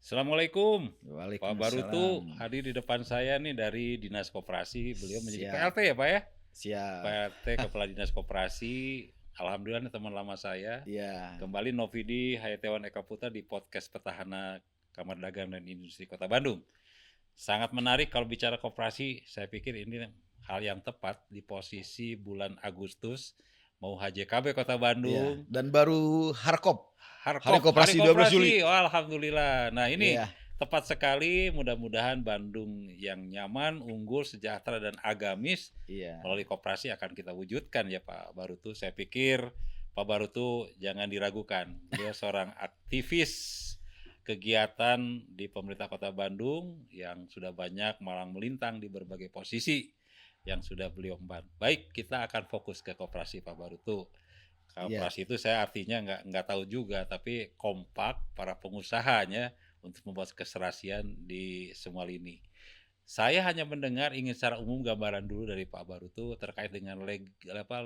Assalamualaikum. Pak Barutu Waalaikumsalam. hadir di depan saya nih dari Dinas Koperasi. Beliau menjadi Siap, PLT ya Pak ya? siap. PLT Kepala Dinas Koperasi. Alhamdulillah nih teman lama saya. Iya, Kembali Novidi Hayatewan Eka Putra di podcast Petahana Kamar Dagang dan Industri Kota Bandung. Sangat menarik kalau bicara koperasi. Saya pikir ini hal yang tepat di posisi bulan Agustus. Mau HJKB Kota iya. Bandung. Dan baru Harkop, Hari Harkop, Hari Koperasi 12 Juli. Koperasi. Oh, alhamdulillah. Nah, ini Iya, tepat sekali. Mudah-mudahan Bandung yang nyaman, unggul, sejahtera dan agamis iya. melalui koperasi akan kita wujudkan ya Pak Barutu. Saya pikir Pak Barutu jangan diragukan. Beliau seorang aktivis kegiatan di pemerintah Kota Bandung yang sudah banyak malang melintang di berbagai posisi yang sudah beliau emban. Baik, kita akan fokus ke koperasi Pak Barutu. Iya. Koperasi itu saya artinya nggak tahu juga, tapi kompak para pengusahanya untuk membuat keserasian di semua lini. Saya hanya mendengar ingin secara umum gambaran dulu dari Pak Barutu terkait dengan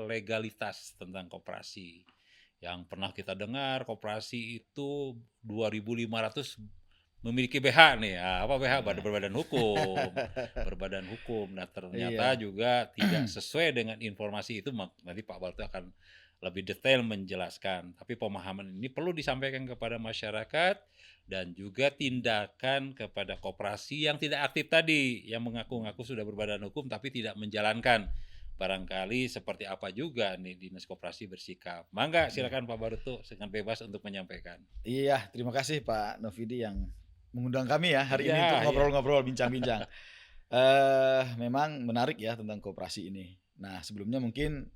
legalitas tentang koperasi. Yang pernah kita dengar koperasi itu 2.500 memiliki BH nih. Apa BH? Iya. Berbadan hukum. Berbadan hukum. Nah, ternyata Iya. juga tidak sesuai dengan informasi itu. Nanti Pak Barutu akan lebih detail menjelaskan. Tapi pemahaman ini perlu disampaikan kepada masyarakat dan juga tindakan kepada koperasi yang tidak aktif tadi, yang mengaku-ngaku sudah berbadan hukum tapi tidak menjalankan. Barangkali seperti apa juga nih Dinas Koperasi bersikap. Mangga Iya. silakan Pak Barutu dengan bebas untuk menyampaikan. Iya, terima kasih Pak Novidi yang mengundang kami ya hari ini untuk Iya, iya. ngobrol-ngobrol, bincang-bincang. Memang menarik ya tentang koperasi ini. Nah, sebelumnya mungkin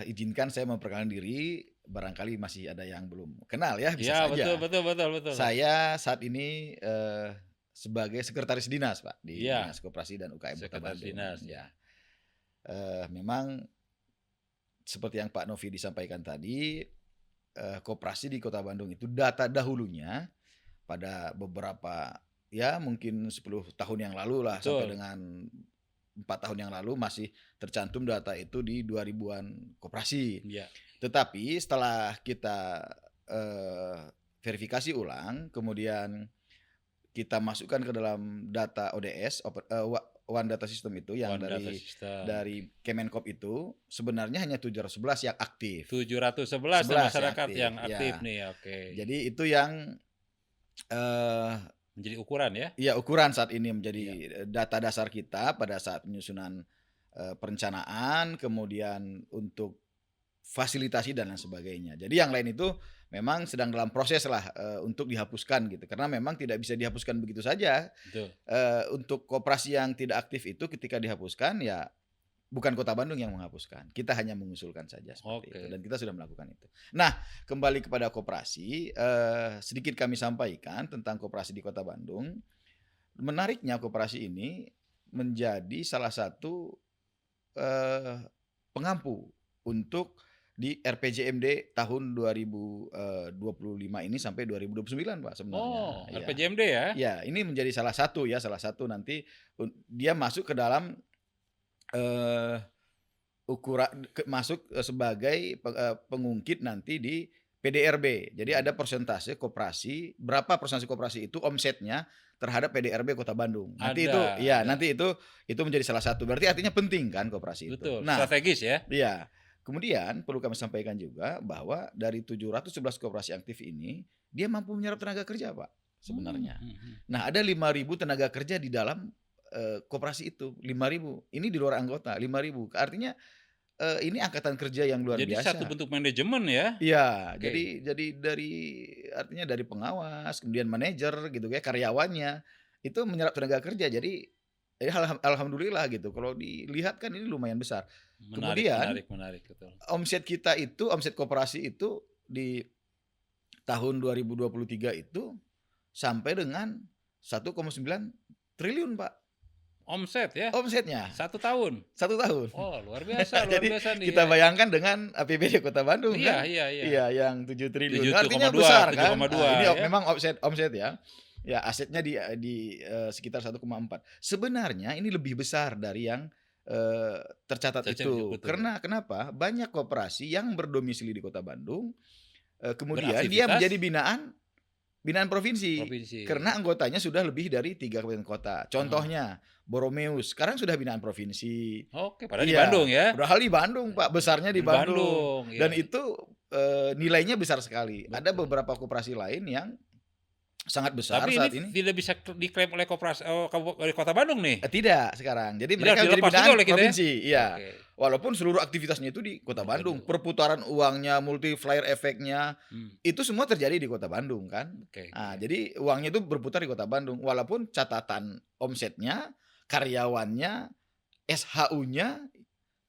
izinkan saya memperkenalkan diri, barangkali masih ada yang belum kenal ya, bisa Iya, betul, saja. betul, betul, betul. Saya saat ini sebagai sekretaris dinas Pak di Iya, Dinas Koperasi dan UKM Kota sekretaris Bandung. dinas. Ya, memang seperti yang Pak Novi disampaikan tadi, koperasi di Kota Bandung itu data dahulunya pada beberapa ya mungkin 10 tahun yang lalu lah sampai Betul. dengan 4 tahun yang lalu masih tercantum data itu di 2000-an koperasi. Iya. Tetapi setelah kita verifikasi ulang, kemudian kita masukkan ke dalam data ODS, One Data System itu yang One Data System. dari Kemenkop itu sebenarnya hanya 711 yang aktif. 711 masyarakat yang aktif Ya. nih, oke. Jadi itu yang Menjadi ukuran ya? ya ukuran saat ini menjadi Iya. data dasar kita pada saat penyusunan perencanaan, kemudian untuk fasilitasi dan lain sebagainya. Jadi yang lain itu memang sedang dalam proses lah untuk dihapuskan gitu. Karena memang tidak bisa dihapuskan begitu saja. Betul. Untuk koperasi yang tidak aktif itu ketika dihapuskan ya bukan Kota Bandung yang menghapuskan. Kita hanya mengusulkan saja seperti itu Oke. dan kita sudah melakukan itu. Nah, kembali kepada koperasi, sedikit kami sampaikan tentang koperasi di Kota Bandung. Menariknya koperasi ini menjadi salah satu pengampu untuk di RPJMD tahun 2025 ini sampai 2029 Pak sebenarnya. Oh, Ya. RPJMD ya? Ya, ini menjadi salah satu nanti dia masuk ke dalam masuk sebagai pengungkit nanti di PDRB. Jadi ada persentase koperasi, berapa persentase koperasi itu omsetnya terhadap PDRB Kota Bandung. Nanti itu ya, Ada. nanti itu menjadi salah satu. Berarti artinya penting kan koperasi itu. Betul, Nah, strategis ya? iya. Kemudian perlu kami sampaikan juga bahwa dari 711 koperasi aktif ini, dia mampu menyerap tenaga kerja, Pak, sebenarnya. Nah, ada 5.000 tenaga kerja di dalam koperasi itu, 5.000. Ini di luar anggota, 5.000. Artinya ini angkatan kerja yang luar Jadi biasa. satu bentuk manajemen ya? Iya, Oke. jadi artinya dari pengawas, kemudian manajer gitu ya, karyawannya itu menyerap tenaga kerja. Jadi alhamdulillah gitu. Kalau dilihat kan ini lumayan besar. Kemudian Menarik, betul. omset koperasi itu di tahun 2023 itu sampai dengan 1,9 triliun, Pak. Omset ya? Omsetnya 1 tahun? 1 tahun. Oh, luar biasa Jadi nih. kita bayangkan dengan APBD Kota Bandung Iya, kan? iya. Iya, yang 7 triliun. 7,2, Artinya besar kan? 7,2 Ini ya. memang omset ya. Ya, asetnya di sekitar 1,4. Sebenarnya ini lebih besar dari yang tercatat itu. Betul. Karena kenapa? Banyak koperasi yang berdomisili di Kota Bandung, kemudian dia Beraktivitas. menjadi binaan binaan provinsi. Provinsi. Karena anggotanya sudah lebih dari 3 kabupaten kota. Contohnya Boromeus sekarang sudah binaan provinsi. Oke, padahal di Iya, Bandung ya. padahal di Bandung, Pak, besarnya di Di Bandung. Bandung, Dan iya. itu nilainya besar sekali. Ada Betul. beberapa koperasi lain yang sangat besar Tapi saat ini ini. tidak bisa diklaim oleh oleh Kota Bandung nih. Tidak sekarang. Jadi Tidak, mereka menjadi dilepas juga binaan oleh kita ya? provinsi. Iya. Oke. Walaupun seluruh aktivitasnya itu di Kota Bandung, perputaran uangnya, multiplier efeknya, itu semua terjadi di Kota Bandung kan. Oke. Nah, jadi uangnya itu berputar di Kota Bandung. Walaupun catatan omsetnya, karyawannya, SHU-nya,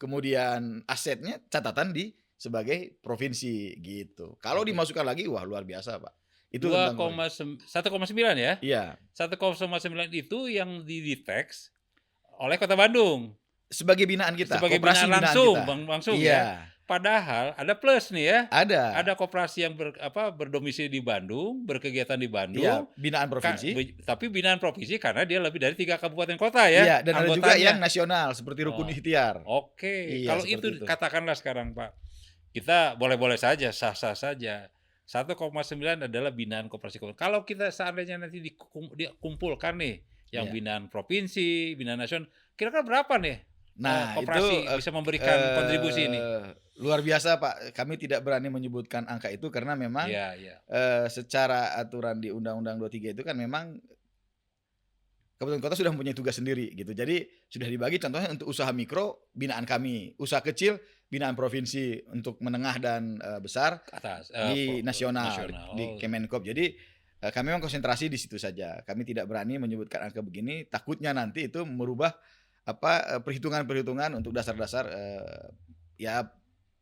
kemudian asetnya catatan di sebagai provinsi gitu. Kalau Oke. dimasukkan lagi, wah luar biasa Pak. Itu tentang 1,9 ya? Iya. 1,9 itu yang dideteks oleh Kota Bandung. Sebagai binaan kita, Sebagai koperasi binaan langsung, kita. langsung Iya. ya. Padahal ada plus nih ya. Ada. Ada koperasi yang berdomisili di Bandung, berkegiatan di Bandung. Iya, binaan provinsi. Tapi binaan provinsi karena dia lebih dari 3 kabupaten kota ya. Iya, dan ada juga anggotanya. yang nasional seperti Rukun Ikhtiar. Oke, Iya, kalau seperti itu katakanlah sekarang Pak, kita boleh-boleh saja, sah-sah saja. 1,9 adalah binaan koperasi. Kalau kita seandainya nanti dikumpulkan nih, yang Iya. binaan provinsi, binaan nasional, kira-kira berapa nih? Nah, koperasi itu bisa memberikan kontribusi ini. Luar biasa Pak. Kami tidak berani menyebutkan angka itu karena memang Iya, iya. secara aturan di Undang-Undang 23 itu kan memang kabupaten kota sudah mempunyai tugas sendiri gitu. Jadi sudah dibagi contohnya untuk usaha mikro binaan kami, usaha kecil binaan provinsi, untuk menengah dan besar Atas di nasional, nasional. di Kemenkop. Jadi kami memang konsentrasi di situ saja. Kami tidak berani menyebutkan angka begini, takutnya nanti itu merubah perhitungan-perhitungan untuk dasar-dasar ya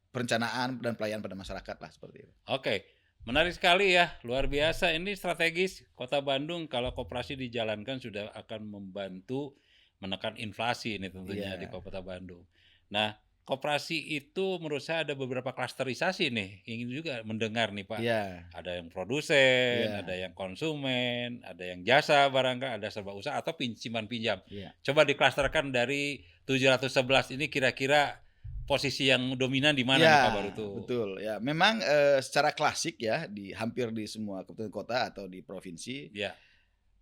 perencanaan dan pelayanan pada masyarakat lah seperti itu. Oke, menarik sekali ya, luar biasa. Ini strategis Kota Bandung kalau koperasi dijalankan sudah akan membantu menekan inflasi ini tentunya di Kota Bandung. Nah, koperasi itu menurut saya ada beberapa klasterisasi nih. Ingin juga mendengar nih Pak. Iya. Ada yang produsen, ada yang konsumen, ada yang jasa barangkali, ada serba usaha atau simpan pinjam. Iya. Coba diklasterkan dari 711 ini kira-kira posisi yang dominan di mana ya, nih Pak Barutu? Betul ya. Memang secara klasik ya hampir di semua kabupaten kota atau di provinsi,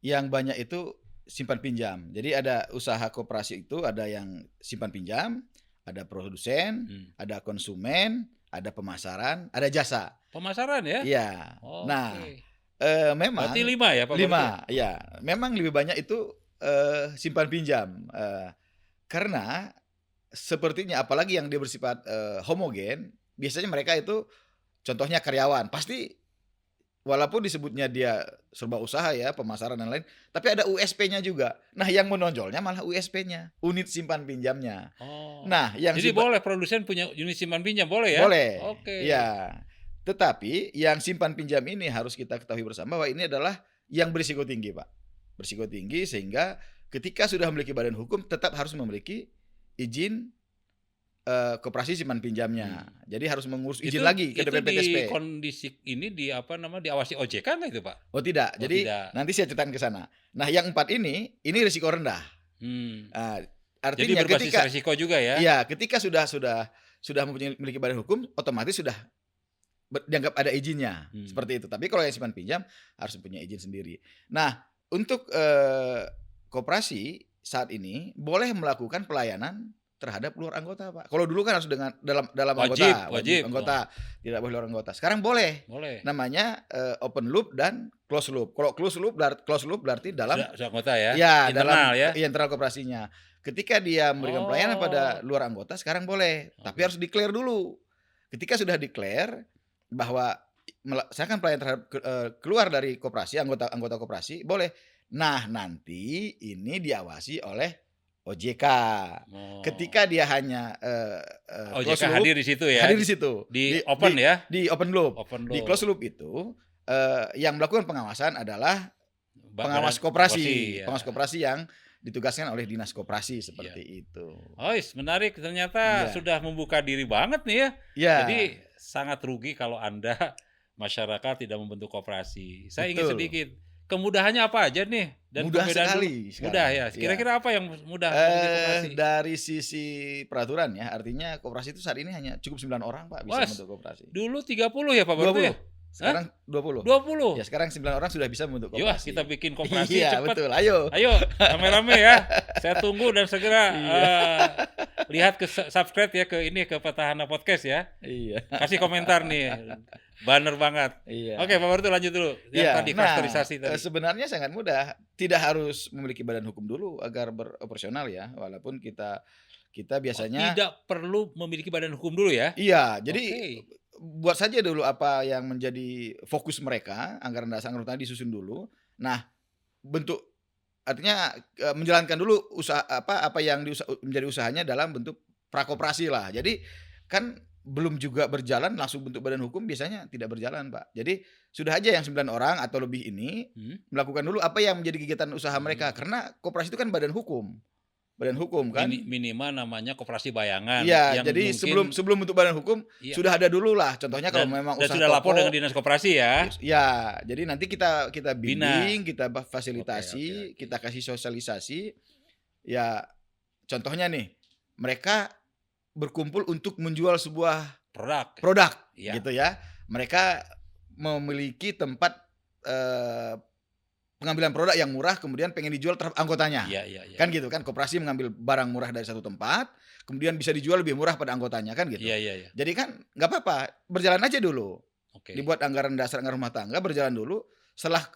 yang banyak itu simpan pinjam. Jadi ada usaha koperasi itu ada yang simpan pinjam, ada produsen, ada konsumen, ada pemasaran, ada jasa. Pemasaran ya? Iya. Oh, nah, memang berarti 5 ya Pak? 5, ya. Memang lebih banyak itu simpan pinjam. Karena sepertinya apalagi yang dia bersifat homogen, biasanya mereka itu contohnya karyawan, pasti walaupun disebutnya dia serba usaha ya, pemasaran dan lain, tapi ada USP-nya juga. Nah, yang menonjolnya malah USP-nya, unit simpan pinjamnya. Oh. Nah, yang jadi boleh produsen punya unit simpan pinjam, boleh ya? Boleh. Oke. Ya. Tetapi yang simpan pinjam ini harus kita ketahui bersama bahwa ini adalah yang berisiko tinggi, Pak. Berisiko tinggi sehingga ketika sudah memiliki badan hukum tetap harus memiliki izin koperasi simpan pinjamnya. Jadi harus mengurus izin lagi ke DPPKSP. Itu di kondisi ini diawasi OJK nggak itu Pak? Oh tidak. Jadi nanti saya ceritakan ke sana. Nah, yang 4 ini risiko rendah. Artinya jadi berbasis ketika risiko juga ya? Iya, ketika sudah memiliki badan hukum, otomatis sudah dianggap ada izinnya. Seperti itu. Tapi kalau yang simpan pinjam harus punya izin sendiri. Nah, untuk koperasi saat ini boleh melakukan pelayanan terhadap luar anggota, Pak. Kalau dulu kan harus dengan dalam anggota, wajib anggota, tidak boleh luar anggota. Sekarang boleh. Namanya open loop dan close loop. Kalau close loop berarti dalam anggota ya? Internal ya? Internal koperasinya. Ketika dia memberikan pelayanan pada luar anggota, sekarang boleh. Tapi harus declare dulu. Ketika sudah declare bahwa saya kan pelayanan terhadap keluar dari koperasi, anggota koperasi, boleh. Nah, nanti ini diawasi oleh OJK. Ketika dia hanya OJK hadir di situ ya. Hadir di situ. Di open ya. Di open loop. Di close loop itu yang melakukan pengawasan adalah pengawas koperasi. Pengawas koperasi yang ditugaskan oleh dinas koperasi seperti itu. Oh, menarik, ternyata sudah membuka diri banget nih ya. Jadi sangat rugi kalau Anda masyarakat tidak membentuk koperasi. Saya ingin sedikit kemudahannya apa aja nih? Dan mudah sekali. Mudah ya. Kira-kira apa yang mudah? Dari sisi peraturan ya, artinya koperasi itu saat ini hanya cukup 9 orang Pak bisa membentuk koperasi. Dulu 30 ya Pak Barutu ya? Sekarang 20. 20. Ya sekarang 9 orang sudah bisa membentuk Yuk koperasi. kita bikin koperasi Iya, cepat. betul. Ayo. Ayo, rame-rame ya. Saya tunggu dan segera lihat ke subscribe ya ke Petahana Podcast ya. Iya. Kasih komentar nih. Banner banget. Iya. Oke, Pak Bartu lanjut dulu. Yang Iya. tadi klasterisasi tadi. Sebenarnya sangat mudah. Tidak harus memiliki badan hukum dulu agar beroperasional ya. Walaupun kita biasanya tidak perlu memiliki badan hukum dulu ya. Iya, jadi Oke. buat saja dulu apa yang menjadi fokus mereka, anggaran dasar anggaran rumah tangga disusun dulu. Nah, bentuk artinya menjalankan dulu usaha apa yang menjadi usahanya dalam bentuk prakoperasi lah. Jadi kan belum juga berjalan langsung bentuk badan hukum biasanya tidak berjalan, Pak. Jadi sudah aja yang 9 orang atau lebih ini melakukan dulu apa yang menjadi kegiatan usaha mereka karena koperasi itu kan badan hukum kan. Minimal namanya koperasi bayangan. Iya, yang jadi mungkin, sebelum bentuk badan hukum iya. sudah ada dulu lah. Contohnya kalau memang dan usaha sudah lapor toko, dengan dinas koperasi ya. ya, jadi nanti kita bimbing, Bina. kita fasilitasi, Oke. kita kasih sosialisasi. Ya, contohnya nih, mereka berkumpul untuk menjual sebuah produk Ya. gitu ya. Mereka memiliki tempat pengambilan produk yang murah kemudian pengen dijual terhadap anggotanya. Iya. Kan gitu kan, koperasi mengambil barang murah dari satu tempat kemudian bisa dijual lebih murah pada anggotanya kan gitu. Iya. Jadi kan nggak apa-apa, berjalan aja dulu. Oke. Dibuat anggaran dasar anggaran rumah tangga, berjalan dulu. Setelah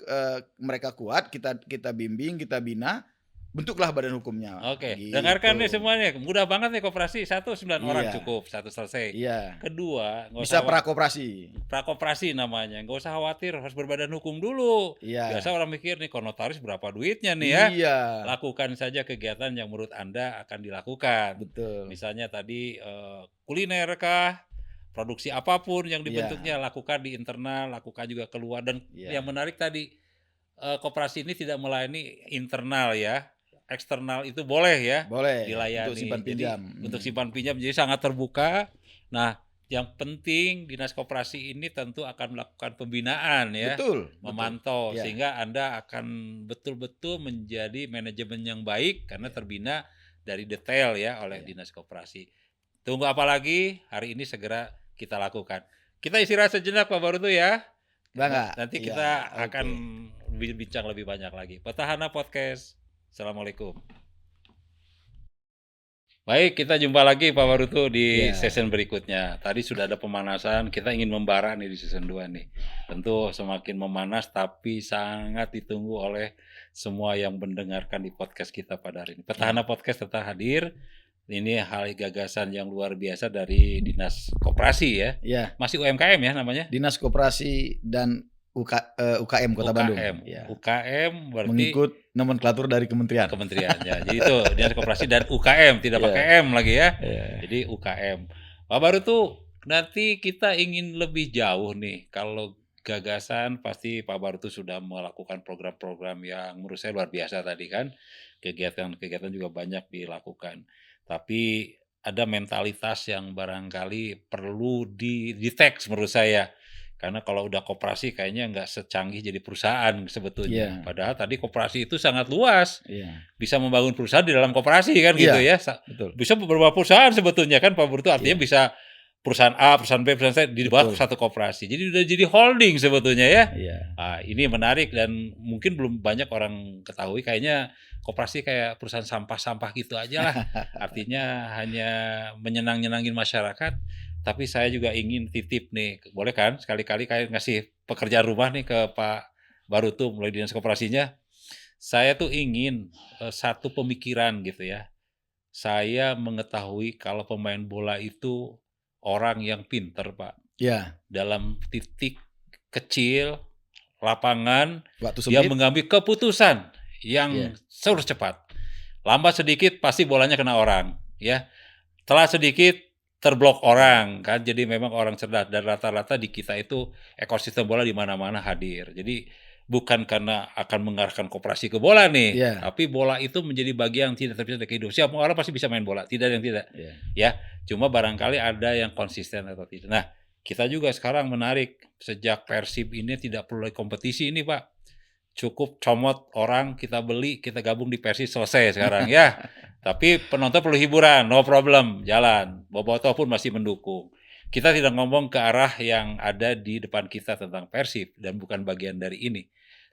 mereka kuat, kita bimbing, kita bina, bentuklah badan hukumnya. Oke, Gitu. dengarkan nih semuanya. Mudah banget nih koperasi. 1 9 orang Iya. cukup, 1 selesai. Iya. Kedua, nggak Bisa usah prakoperasi. prakoperasi namanya. Nggak usah khawatir harus berbadan hukum dulu. Iya. Biasa orang mikir nih notaris berapa duitnya nih ya. Iya. Lakukan saja kegiatan yang menurut Anda akan dilakukan. Betul. Misalnya tadi kuliner kah, produksi apapun yang Iya. dibentuknya lakukan di internal, lakukan juga keluar. Dan Iya. yang menarik tadi koperasi ini tidak melayani internal ya. Eksternal itu boleh ya Boleh. dilayani. Untuk simpan Jadi, pinjam. untuk simpan pinjam jadi sangat terbuka. Nah, yang penting dinas koperasi ini tentu akan melakukan pembinaan ya, Betul. memantau Ya. sehingga Anda akan betul-betul menjadi manajemen yang baik karena terbina dari detail ya oleh dinas koperasi. Tunggu apa lagi? Hari ini segera kita lakukan. Kita istirahat sejenak Pak Barutu ya. Bangga. Nanti Iya, kita oke. akan bincang lebih banyak lagi. Petahana Podcast. Assalamualaikum. Baik, kita jumpa lagi Pak Barutu di Iya. season berikutnya. Tadi sudah ada pemanasan, kita ingin membara nih di season 2 nih. Tentu semakin memanas tapi sangat ditunggu oleh semua yang mendengarkan di podcast kita pada hari ini. Petahana Podcast tetap hadir. Ini hal gagasan yang luar biasa dari Dinas Koperasi ya. Iya. Masih UMKM ya namanya? Dinas Koperasi dan UKM Kota Bandung. Ya. UKM berarti Mengikut nomenklatur dari kementerian. kementerian ya. Jadi itu Dinas Koperasi dan UKM, tidak Iya. pakai M lagi ya. Iya. Jadi UKM. Pak Barutu, nanti kita ingin lebih jauh nih. Kalau gagasan pasti Pak Barutu sudah melakukan program-program yang menurut saya luar biasa tadi kan. Kegiatan-kegiatan juga banyak dilakukan. Tapi ada mentalitas yang barangkali perlu di-teks menurut saya. Karena kalau udah koperasi kayaknya nggak secanggih jadi perusahaan sebetulnya. Iya. Padahal tadi koperasi itu sangat luas. Iya. Bisa membangun perusahaan di dalam koperasi kan Iya. gitu ya. Betul. Bisa beberapa perusahaan sebetulnya kan Pak Barutu, artinya Iya. bisa perusahaan A, perusahaan B, perusahaan C di bawah Betul. satu koperasi. Jadi udah jadi holding sebetulnya ya. Iya. Nah, ini menarik dan mungkin belum banyak orang ketahui. Kayaknya koperasi kayak perusahaan sampah-sampah gitu aja lah. Artinya hanya menyenang-nyenangin masyarakat. Tapi saya juga ingin titip nih, boleh kan sekali-kali kayak ngasih pekerjaan rumah nih ke Pak Barutu mulai dinas koperasinya. Saya tuh ingin satu pemikiran gitu ya. Saya mengetahui kalau pemain bola itu orang yang pinter Pak. Iya. Dalam titik kecil lapangan Waktu dia sempit. mengambil keputusan yang harus cepat. Lambat sedikit pasti bolanya kena orang ya. Telat sedikit terblok orang kan, jadi memang orang cerdas dan rata-rata di kita itu ekosistem bola di mana-mana hadir. Jadi bukan karena akan mengarahkan koperasi ke bola nih, Iya. tapi bola itu menjadi bagian yang tidak terpisah dari kehidupan. Siapa orang pasti bisa main bola, tidak ada yang tidak. Iya. Ya, cuma barangkali ada yang konsisten atau tidak. Nah, kita juga sekarang menarik sejak Persib ini tidak perlu lagi kompetisi ini Pak. Cukup comot orang, kita beli, kita gabung di Persib, selesai sekarang ya. Tapi penonton perlu hiburan, no problem, jalan. Bobotoh pun masih mendukung. kita tidak ngomong ke arah yang ada di depan kita tentang Persib dan bukan bagian dari ini.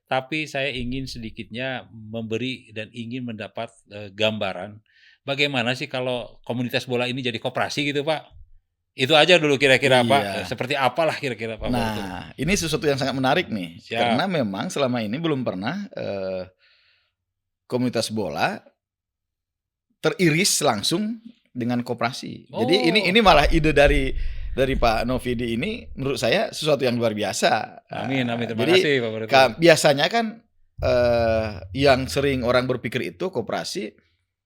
Tapi saya ingin sedikitnya memberi dan ingin mendapat gambaran bagaimana sih kalau komunitas bola ini jadi koperasi gitu Pak. Itu aja dulu kira-kira Pak, Iya. seperti apalah kira-kira Pak Barutu? Nah, ini sesuatu yang sangat menarik nih, Siap. karena memang selama ini belum pernah komunitas bola teriris langsung dengan koperasi. Jadi ini Oh. malah ide dari Pak Novidi ini menurut saya sesuatu yang luar biasa. Amin, terima Jadi kasih Pak Barutu. biasanya kan yang sering orang berpikir itu koperasi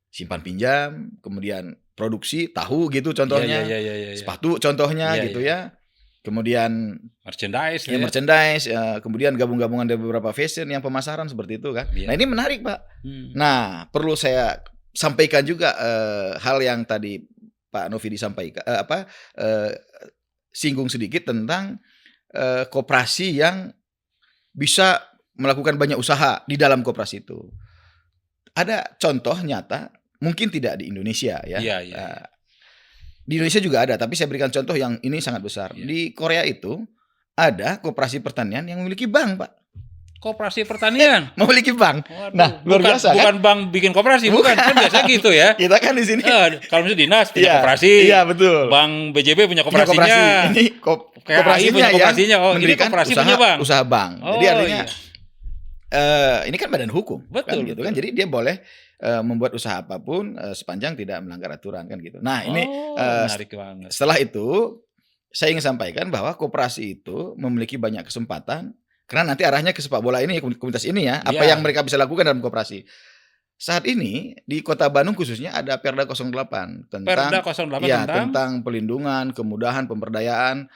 simpan pinjam, kemudian produksi tahu gitu contohnya, Iya. sepatu contohnya Iya, gitu iya. ya. Kemudian Merchandise ya ya. merchandise, kemudian gabung-gabungan dari beberapa fashion yang pemasaran seperti itu kan. Iya. Nah, ini menarik, Pak. Hmm. Nah, perlu saya sampaikan juga hal yang tadi Pak Novidi sampaikan singgung sedikit tentang koperasi yang bisa melakukan banyak usaha di dalam koperasi itu. Ada contoh nyata, mungkin tidak di Indonesia ya. Iya. Di Indonesia juga ada, tapi saya berikan contoh yang ini sangat besar. Iya. Di Korea itu ada koperasi pertanian yang memiliki bank, Pak. Koperasi pertanian. Memiliki bank. Waduh, Nah, luar biasa kan? bukan bank bikin koperasi, bukan. Kan biasa gitu ya. Kita kan di sini. Kalau misalnya dinas punya Iya, koperasi, Iya, betul. Bank BJB punya Punya koperasinya, Ini KAI koperasinya punya yang koperasinya. Oh, ini mendirikan koperasi usaha, punya bank. usaha bank. Jadi Oh, artinya iya. ini kan badan hukum, Betul, kan gitu betul. kan. Jadi dia boleh membuat usaha apapun sepanjang tidak melanggar aturan kan gitu. Nah, ini menarik banget. setelah itu saya ingin sampaikan bahwa koperasi itu memiliki banyak kesempatan karena nanti arahnya ke sepak bola ini, komunitas ini ya, apa Iya. yang mereka bisa lakukan dalam koperasi. Saat ini di Kota Bandung khususnya ada Perda 08 tentang Perda 08 ya, tentang tentang pelindungan, kemudahan, pemberdayaan,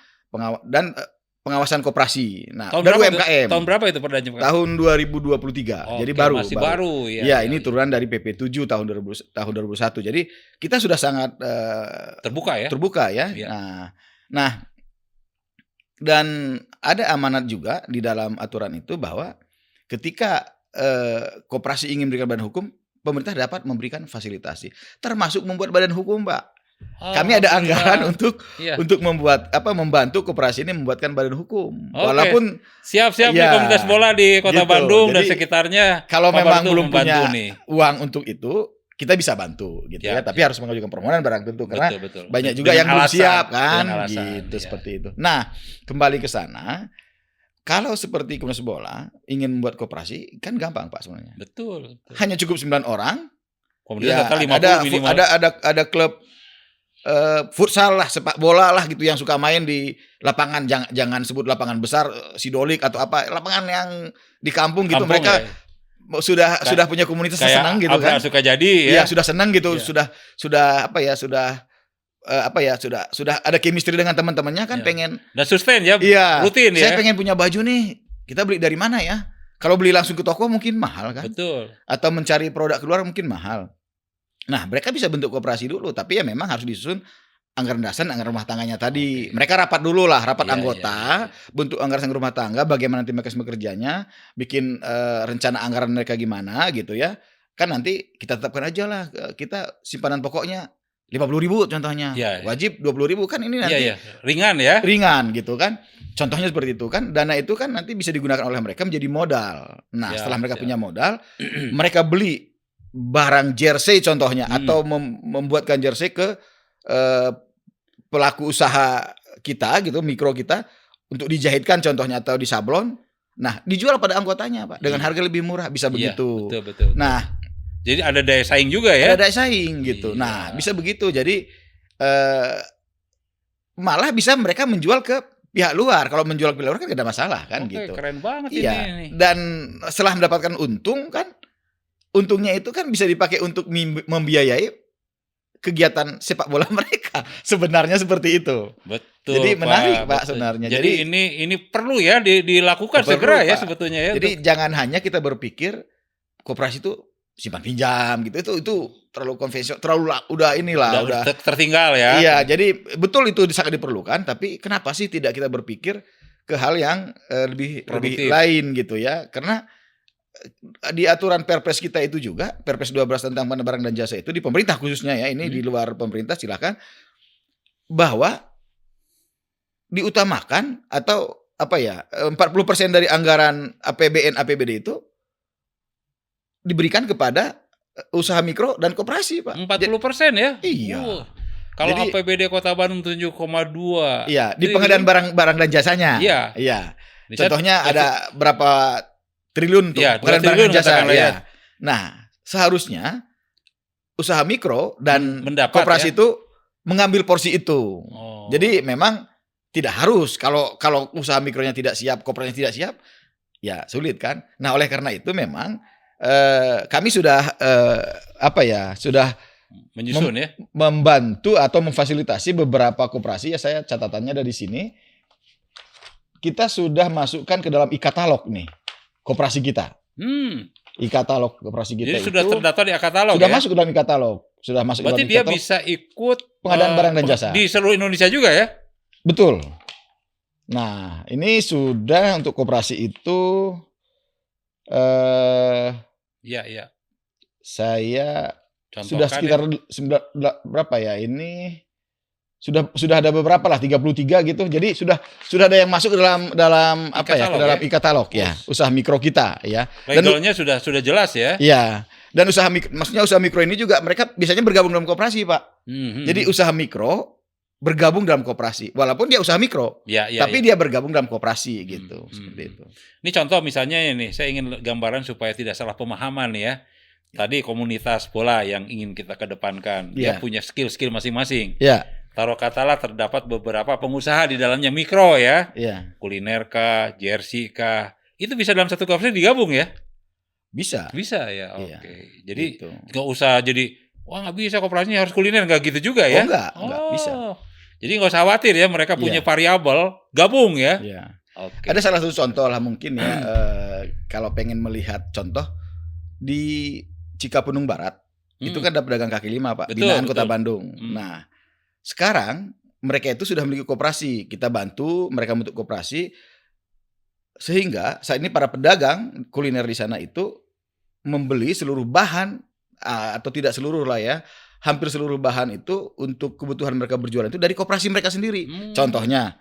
dan pengawasan koperasi. Nah, tahun dan berapa UMKM. Tahun berapa itu perdanya Pak? Tahun 2023. Jadi baru. Masih baru ya. Ya, ini turunan dari PP 7 tahun 2001. Jadi kita sudah sangat terbuka ya. terbuka ya. Iya. Nah, dan ada amanat juga di dalam aturan itu bahwa ketika koperasi ingin memberikan badan hukum, pemerintah dapat memberikan fasilitasi, termasuk membuat badan hukum, Pak. Kami ada anggaran untuk membantu koperasi ini membuatkan badan hukum. Oke. Walaupun Siap-siap ya, nih komunitas bola di Kota gitu. Bandung dan Jadi, sekitarnya. kalau Pak memang Barutu belum punya nih. uang untuk itu, kita bisa bantu gitu ya. Ya, Tapi harus mengajukan permohonan barang tentu karena Betul. banyak juga Dengan yang belum alasan, siap kan, dengan alasan, gitu ya. seperti itu. Nah, kembali ke sana, kalau seperti komunitas bola ingin membuat koperasi kan gampang, Pak, sebenarnya. Betul. Hanya cukup 9 orang. Komunitas Ya, 50 minimal. ada klub futsal lah, sepak bola lah gitu yang suka main di lapangan, jangan sebut lapangan besar Sidolik atau apa, lapangan yang di kampung gitu. Kampung, Mereka ya. sudah punya komunitas Kayak senang gitu Abra kan. suka jadi ya. Iya, sudah senang gitu, Iya. sudah ada chemistry dengan teman-temannya kan, Iya. pengen Dan sustain ya. iya, Rutin ya. saya pengen punya baju nih. Kita beli dari mana ya? Kalau beli langsung ke toko mungkin mahal kan? Betul. Atau mencari produk keluar mungkin mahal. Nah, mereka bisa bentuk koperasi dulu, tapi ya memang harus disusun anggaran dasar, anggaran rumah tangganya tadi. Oke. Mereka rapat dulu lah, rapat Iya, anggota, iya. bentuk anggaran rumah tangga, bagaimana nanti mekanisme kerjanya, bikin rencana anggaran mereka gimana gitu ya. Kan nanti kita tetapkan aja lah, kita simpanan pokoknya 50.000 contohnya. Iya. Wajib 20.000 kan, ini nanti Iya. Ringan ya. ringan gitu kan. Contohnya seperti itu kan, dana itu kan nanti bisa digunakan oleh mereka menjadi modal. Nah, Siap, setelah mereka siap. punya modal, mereka beli barang jersey contohnya, atau membuatkan jersey ke pelaku usaha kita gitu, mikro kita, untuk dijahitkan contohnya atau disablon. Nah, dijual pada anggotanya, Pak, dengan harga lebih murah, bisa begitu. Iya, betul. Nah, jadi ada daya saing juga ya. ada daya saing gitu. Iya. Nah, bisa begitu. Jadi malah bisa mereka menjual ke pihak luar. Kalau menjual ke pihak luar kan gak ada masalah kan. Oke, gitu. keren banget Iya. ini. Dan setelah mendapatkan untung kan, untungnya itu kan bisa dipakai untuk membiayai kegiatan sepak bola mereka. Sebenarnya seperti itu. Betul. Jadi menarik, Pak, betul. sebenarnya. Jadi ini perlu ya dilakukan Perlu, segera ya Pak. sebetulnya ya. Jadi jangan hanya kita berpikir koperasi itu simpan pinjam gitu. Itu terlalu konvensional, udah tertinggal ya. Iya, jadi betul itu sangat diperlukan, tapi kenapa sih tidak kita berpikir ke hal yang lebih Produktif. lain gitu ya? Karena di aturan Perpres kita itu juga, Perpres 12 tentang barang dan jasa itu, di pemerintah khususnya ya, ini di luar pemerintah silakan, bahwa diutamakan atau 40% dari anggaran APBN APBD itu diberikan kepada usaha mikro dan koperasi, Pak. 40% ya? Iya. Kalau Jadi, APBD Kota Bandung 7,2. Iya, di pengadaan barang dan jasanya. Iya. Iya. Bisa Contohnya ada berapa triliun tuh Iya, 2 pengadaan barang triliun dan jasa. katakanlah ya. Nah, seharusnya usaha mikro dan mendapat koperasi ya. itu mengambil porsi itu. Oh. Jadi memang tidak harus kalau usaha mikronya tidak siap, koperasinya tidak siap, ya sulit kan. Nah, oleh karena itu memang kami sudah sudah menyusun ya. membantu atau memfasilitasi beberapa koperasi, ya saya catatannya ada di sini. Kita sudah masukkan ke dalam e-katalog nih koperasi kita. E-katalog koperasi kita. Jadi sudah terdaftar di e-katalog sudah ya? masuk ke dalam e-katalog. Sudah masuk Berarti ke dalam dia e-katalog. bisa ikut pengadaan barang dan jasa di seluruh Indonesia juga ya? Betul. Nah, ini sudah untuk koperasi itu Iya. Saya Contohkan sudah sekitar berapa ya? Ini sudah ada beberapa lah, 33 gitu. Jadi sudah ada yang masuk ke dalam e-katalog ya, usaha mikro kita ya. Legalnya sudah jelas ya. Iya. Dan maksudnya usaha mikro ini juga mereka biasanya bergabung dalam koperasi, Pak. Jadi usaha mikro bergabung dalam koperasi, walaupun dia usaha mikro, tapi dia bergabung dalam koperasi gitu, seperti itu. Ini contoh misalnya ini, saya ingin gambaran supaya tidak salah pemahaman nih ya. Tadi komunitas bola yang ingin kita kedepankan, dia punya skill masing-masing. Taruh katalah terdapat beberapa pengusaha di dalamnya mikro ya, kuliner kah, jersey kah, itu bisa dalam satu koperasi digabung ya? Bisa ya, oke. Jadi nggak usah jadi, wah nggak bisa koperasinya harus kuliner, nggak gitu juga ya? Enggak bisa. Jadi nggak usah khawatir ya, mereka punya variabel gabung ya. Ada salah satu contoh lah mungkin ya, kalau pengen melihat contoh di Cikapunung Barat, itu kan ada pedagang kaki lima, Pak, binaan Kota Bandung. Nah, sekarang mereka itu sudah memiliki koperasi, kita bantu mereka bentuk koperasi, sehingga saat ini para pedagang kuliner di sana itu membeli seluruh bahan, atau tidak seluruh lah ya, hampir seluruh bahan itu untuk kebutuhan mereka berjualan itu dari koperasi mereka sendiri. Contohnya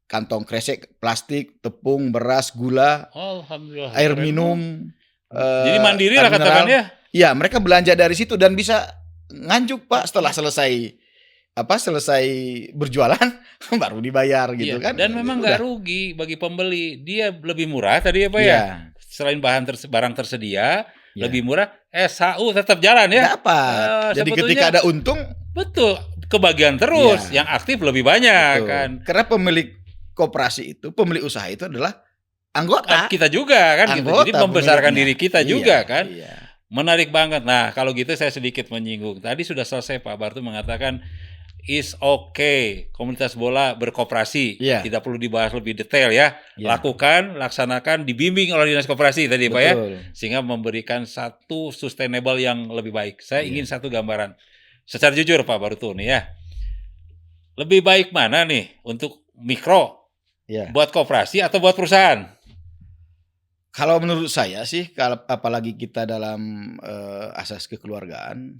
kantong kresek, plastik, tepung, beras, gula, alhamdulillah, air minum. Jadi mandiri lah katakannya. Ya, mereka belanja dari situ dan bisa nganjuk, Pak, setelah selesai berjualan baru dibayar gitu kan. Dan memang nggak rugi bagi pembeli, dia lebih murah tadi ya, Pak ya. Selain barang tersedia, lebih murah, SHU tetap jalan ya. Dapat. Jadi ketika ada untung, betul, kebagian terus, yang aktif lebih banyak kan. Karena pemilik koperasi itu, pemilik usaha itu adalah anggota kita juga kan, anggota, gitu. Jadi membesarkan diri kita juga kan. Iya. Menarik banget. Nah, kalau gitu saya sedikit menyinggung. Tadi sudah selesai Pak Bartu mengatakan is okay komunitas bola berkoperasi, tidak perlu dibahas lebih detail ya. Lakukan, laksanakan, dibimbing oleh dinas koperasi tadi Pak ya, sehingga memberikan satu sustainable yang lebih baik. Saya ingin satu gambaran secara jujur Pak Bartu nih ya. Lebih baik mana nih untuk mikro, buat koperasi atau buat perusahaan? Kalau menurut saya sih, apalagi kita dalam asas kekeluargaan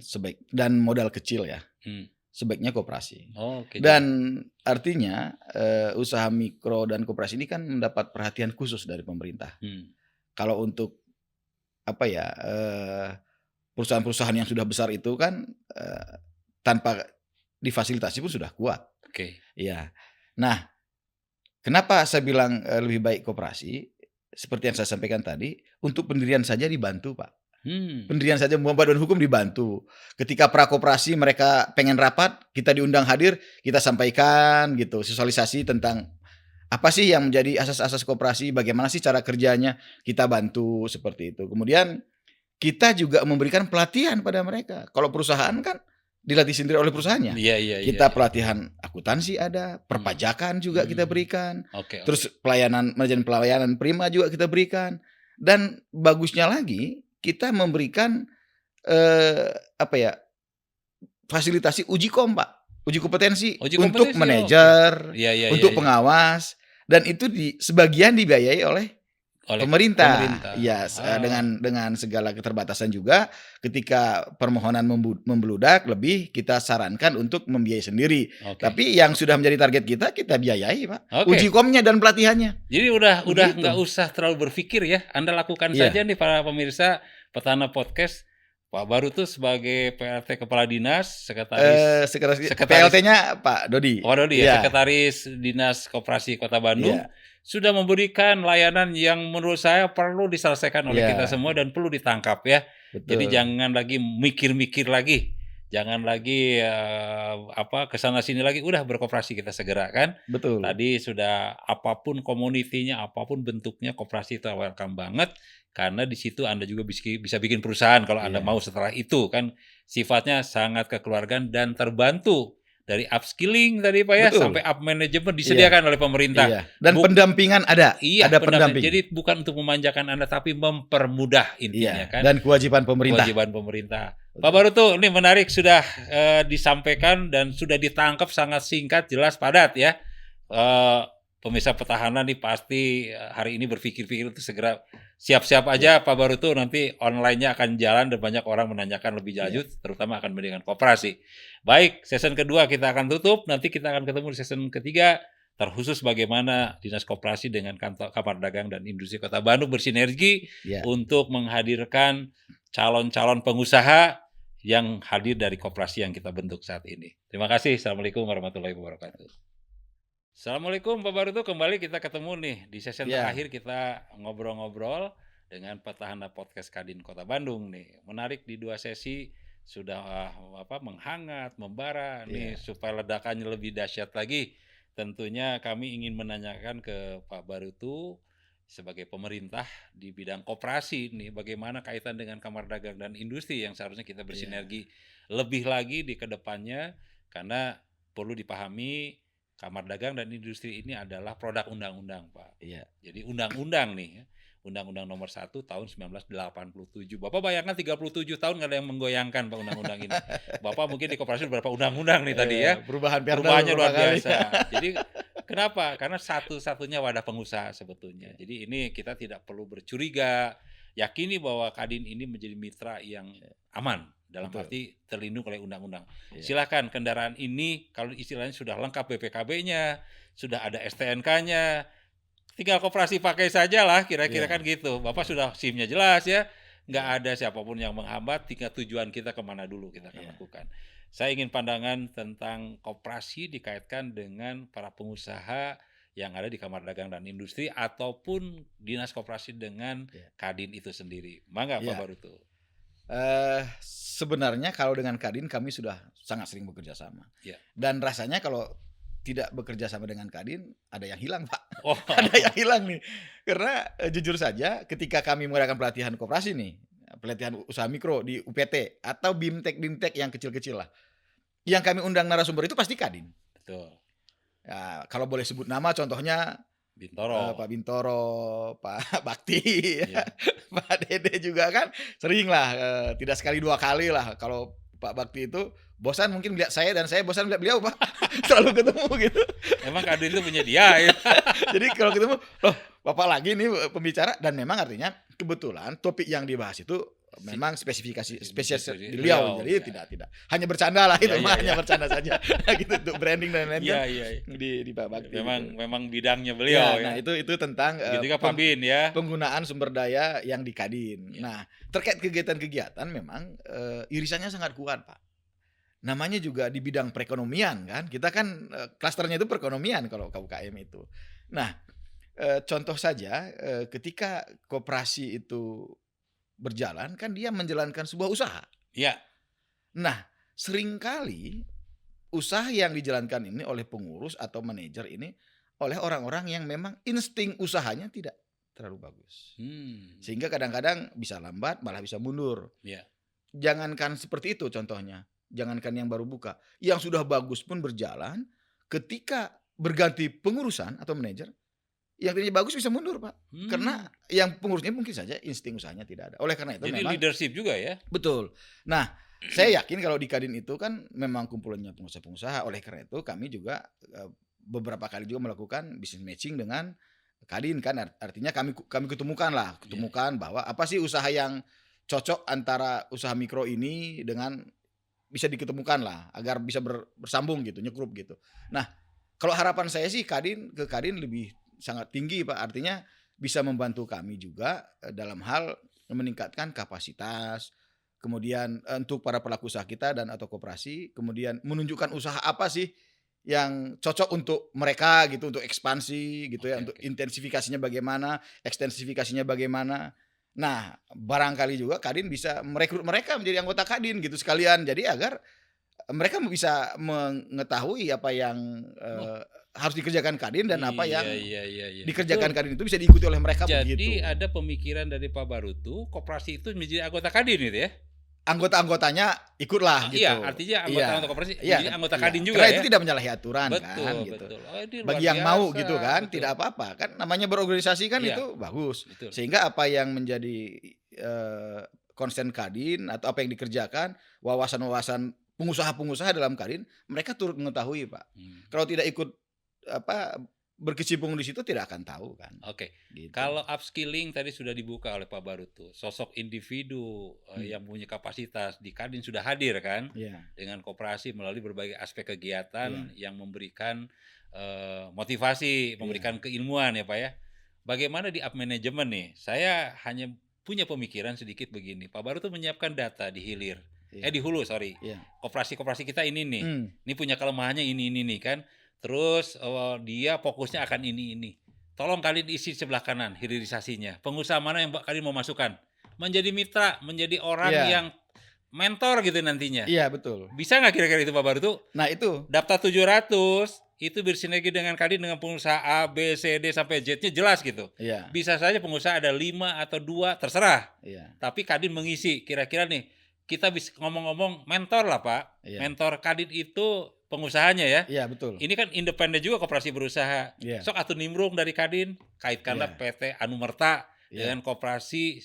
dan modal kecil ya, sebaiknya koperasi. Dan artinya usaha mikro dan koperasi ini kan mendapat perhatian khusus dari pemerintah. Kalau untuk perusahaan-perusahaan yang sudah besar itu kan tanpa difasilitasi pun sudah kuat. Ya. Nah, kenapa saya bilang lebih baik koperasi? Seperti yang saya sampaikan tadi, untuk pendirian saja dibantu, Pak. Pendirian saja membuat badan hukum dibantu. Ketika prakoperasi mereka pengen rapat, kita diundang hadir, kita sampaikan gitu, sosialisasi tentang apa sih yang menjadi asas-asas koperasi, bagaimana sih cara kerjanya, kita bantu seperti itu. Kemudian kita juga memberikan pelatihan pada mereka. Kalau perusahaan kan dilatih sendiri oleh perusahaannya. Kita pelatihan akuntansi ada, perpajakan juga kita berikan. Terus manajemen pelayanan prima juga kita berikan. Dan bagusnya lagi kita memberikan fasilitasi uji kompetensi untuk manajer, untuk pengawas, dan itu sebagian dibiayai oleh oleh pemerintah. pemerintah. Iya, dengan segala keterbatasan juga ketika permohonan membludak lebih kita sarankan untuk membiayai sendiri. Oke. Tapi yang sudah menjadi target kita biayai, Pak. Oke. Uji komnya dan pelatihannya. Jadi udah Begitu. nggak usah terlalu berpikir ya, Anda lakukan Iya. saja nih para pemirsa Petana Podcast. Pak Barutu sebagai PLT Kepala Dinas, Sekretaris PLT-nya Pak Dodi. Oh Dodi ya, Sekretaris Dinas Koperasi Kota Bandung, sudah memberikan layanan yang menurut saya perlu diselesaikan oleh kita semua dan perlu ditangkap ya. Betul. Jadi jangan lagi mikir-mikir lagi, jangan lagi kesana sini lagi, udah berkoperasi kita segera kan. Betul. Tadi sudah apapun komunitinya, apapun bentuknya, koperasi itu welcome banget. Karena di situ Anda juga bisa bikin perusahaan kalau Anda mau setelah itu kan sifatnya sangat kekeluargaan dan terbantu dari upskilling tadi Pak ya. Betul. Sampai up management disediakan oleh pemerintah. Dan pendampingan ada. Iya, ada pendamping. Jadi bukan untuk memanjakan Anda tapi mempermudah intinya kan. Dan kewajiban pemerintah. Pak Barutu, ini menarik sudah disampaikan dan sudah ditangkap sangat singkat, jelas, padat ya. Pemirsa Petahana nih pasti hari ini berpikir-pikir untuk segera siap-siap aja Pak Barutu, nanti online-nya akan jalan dan banyak orang menanyakan lebih lanjut, terutama akan dengan koperasi. Baik, season kedua kita akan tutup, nanti kita akan ketemu di season ketiga, terkhusus bagaimana Dinas Koperasi dengan Kamar Dagang dan Industri Kota Bandung bersinergi untuk menghadirkan calon-calon pengusaha yang hadir dari koperasi yang kita bentuk saat ini. Terima kasih. Assalamualaikum warahmatullahi wabarakatuh. Assalamualaikum Pak Barutu, kembali kita ketemu nih di sesi terakhir kita ngobrol-ngobrol dengan Petahana Podcast Kadin Kota Bandung nih. Menarik di 2 sesi sudah menghangat, membara nih supaya ledakannya lebih dahsyat lagi. Tentunya kami ingin menanyakan ke Pak Barutu sebagai pemerintah di bidang koperasi nih, bagaimana kaitan dengan Kamar Dagang dan Industri yang seharusnya kita bersinergi lebih lagi di kedepannya, karena perlu dipahami Kamar Dagang dan Industri ini adalah produk undang-undang, Pak. Jadi undang-undang nih, Undang-Undang Nomor 1 Tahun 1987. Bapak bayangkan 37 tahun nggak ada yang menggoyangkan Pak undang-undang ini. Bapak mungkin di koperasi berapa undang-undang nih tadi ya. Perubahannya luar biasa. Jadi kenapa? Karena satu-satunya wadah pengusaha sebetulnya. Jadi ini kita tidak perlu bercuriga. Yakini bahwa Kadin ini menjadi mitra yang aman. Dalam arti terlindung oleh undang-undang. Silakan kendaraan ini kalau istilahnya sudah lengkap BPKB-nya, sudah ada STNK-nya, tinggal koperasi pakai saja lah, kira-kira kan gitu. Bapak sudah SIM-nya jelas ya, nggak ada siapapun yang menghambat, tinggal tujuan kita kemana dulu kita akan lakukan. Saya ingin pandangan tentang koperasi dikaitkan dengan para pengusaha yang ada di Kamar Dagang dan Industri ataupun Dinas Koperasi dengan Kadin itu sendiri. Mangga Pak Barutu. Sebenarnya kalau dengan Kadin kami sudah sangat sering bekerja sama. Dan rasanya kalau tidak bekerja sama dengan Kadin ada yang hilang, Pak. Ada yang hilang nih. Karena jujur saja ketika kami mengadakan pelatihan koperasi nih, pelatihan usaha mikro di UPT atau BIMTEK yang kecil-kecil lah, yang kami undang narasumber itu pasti Kadin. Betul. Ya, kalau boleh sebut nama contohnya Bintoro. Pak Bintoro, Pak Bakti, Pak Dede juga kan sering lah, tidak sekali 2 kali lah. Kalau Pak Bakti itu bosan mungkin melihat saya dan saya bosan melihat beliau, Pak. Selalu ketemu gitu. Emang Kadin itu punya dia ya. Jadi kalau ketemu, loh Bapak lagi nih pembicara, dan memang artinya kebetulan topik yang dibahas itu memang spesifikasi spesies beliau, jadi tidak hanya bercanda lah itu, hanya bercanda saja gitu untuk branding dan lain-lain di Pak Bakti. Memang bidangnya beliau ya. Nah itu tentang penggunaan sumber daya yang di Kadin. Nah terkait kegiatan-kegiatan memang irisannya sangat kuat, Pak. Namanya juga di bidang perekonomian kan, kita kan klasternya itu perekonomian kalau KUKM itu. Nah contoh saja ketika koperasi itu berjalan kan dia menjalankan sebuah usaha. Nah, seringkali usaha yang dijalankan ini oleh pengurus atau manajer ini oleh orang-orang yang memang insting usahanya tidak terlalu bagus. Sehingga kadang-kadang bisa lambat, malah bisa mundur. Jangankan seperti itu contohnya. Jangankan yang baru buka, yang sudah bagus pun berjalan, ketika berganti pengurusan atau manajer, yang tadinya bagus bisa mundur, Pak. Karena yang pengurusnya mungkin saja insting usahanya tidak ada. Oleh karena itu jadi memang leadership juga ya. Betul. Nah, saya yakin kalau di Kadin itu kan memang kumpulannya pengusaha-pengusaha. Oleh karena itu kami juga beberapa kali juga melakukan business matching dengan Kadin kan artinya kami ketemukan Iya. bahwa apa sih usaha yang cocok antara usaha mikro ini dengan bisa diketemukan lah agar bisa bersambung gitu, nyekrup gitu. Nah, kalau harapan saya sih Kadin lebih sangat tinggi Pak, artinya bisa membantu kami juga dalam hal meningkatkan kapasitas, kemudian untuk para pelaku usaha kita dan atau koperasi, kemudian menunjukkan usaha apa sih yang cocok untuk mereka gitu, untuk ekspansi gitu ya, Oke untuk oke. intensifikasinya bagaimana, ekstensifikasinya bagaimana. Nah, barangkali juga Kadin bisa merekrut mereka menjadi anggota Kadin gitu sekalian. Jadi agar mereka bisa mengetahui apa yang, Oh, harus dikerjakan Kadin dan apa iya yang iya iya iya. Betul. dikerjakan Kadin itu bisa diikuti oleh mereka Jadi begitu. ada pemikiran dari Pak Barutu, koperasi itu menjadi anggota Kadin itu ya? Anggota-anggotanya ikutlah Iya, gitu. artinya anggota Iya, koperasi iya, menjadi anggota iya, Kadin juga karena itu ya? tidak menyalahi aturan kan Betul gitu. betul. Oh, ini luar Bagi yang mau gitu biasa, kan, betul. tidak apa-apa, kan namanya berorganisasi kan Iya, itu bagus. betul. Sehingga apa yang menjadi, konsen Kadin atau apa yang dikerjakan, wawasan-wawasan pengusaha-pengusaha dalam Kadin, mereka turut mengetahui, Pak. Mmm, Kalau tidak ikut apa, berkecimpung di situ tidak akan tahu kan, oke. gitu. Kalau upskilling tadi sudah dibuka oleh Pak Barutu, sosok individu, Mmm, yang punya kapasitas di Kadin sudah hadir kan, iya, dengan koperasi melalui berbagai aspek iya, kegiatan yang memberikan, motivasi, iya, memberikan keilmuan ya, Pak, ya. Bagaimana di up manajemen nih? Saya hanya punya pemikiran sedikit begini, Pak Barutu menyiapkan data di hilir iya, di hulu sorry, iya, koperasi-koperasi kita ini nih, mmm, ini punya kelemahannya ini nih kan. Terus, dia fokusnya akan ini. Tolong kalian isi sebelah kanan hilirisasinya. Pengusaha mana yang kalian mau masukkan. Menjadi mitra, menjadi orang iya, yang mentor gitu nantinya. iya betul. Bisa nggak kira-kira itu Pak Baru tuh Nah itu, daftar 700 itu bersinergi dengan kalian dengan pengusaha A, B, C, D, sampai Z-nya jelas gitu. iya, Bisa saja pengusaha ada 5 atau 2 terserah. iya, Tapi Kadin mengisi, kira-kira nih, kita bisa ngomong-ngomong mentor lah Pak. iya, Mentor Kadin itu pengusahanya ya. iya betul, Ini kan independen juga koperasi berusaha. iya, Sok atuh nimbrung dari Kadin, kaitkanlah iya, PT Anumerta iya, dengan koperasi